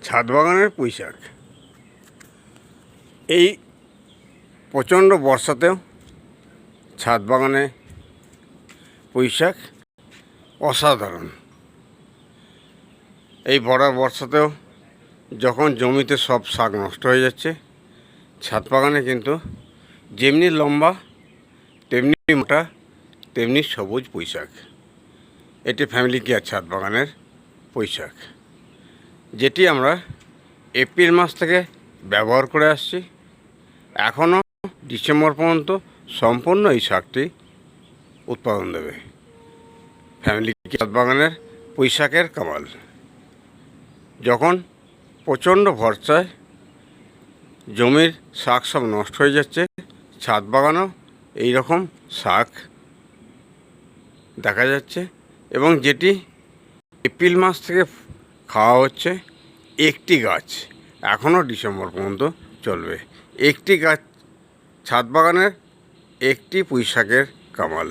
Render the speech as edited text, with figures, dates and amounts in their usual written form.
ছাদ বাগানের পুঁই শাক। এই প্রচণ্ড বর্ষাতেও ছাদ বাগানে পুঁই শাক অসাধারণ। এই ভরা বর্ষাতেও যখন জমিতে সব শাক নষ্ট হয়ে যাচ্ছে, ছাদ বাগানে কিন্তু যেমনি লম্বা তেমনি মোটা তেমনি সবুজ পুঁই শাক। এটি ফ্যামিলি কেয়ার ছাদ বাগানের পুঁই শাক, যেটি আমরা এপ্রিল মাস থেকে ব্যবহার করে আসছি। এখনও ডিসেম্বর পর্যন্ত সম্পূর্ণ এই শাকটি উৎপাদন দেবে। ফ্যামিলি ছাদ বাগানের পুঁই শাকের কামাল। যখন প্রচণ্ড বর্ষায় জমির শাক সব নষ্ট হয়ে যাচ্ছে, ছাদ বাগানেও এই রকম শাক দেখা যাচ্ছে, এবং যেটি এপ্রিল মাস থেকে খাওয়া হচ্ছে। একটি গাছ এখনও ডিসেম্বর পর্যন্ত চলবে। একটি গাছ ছাদ বাগানের একটি পুঁই শাকের কামাল।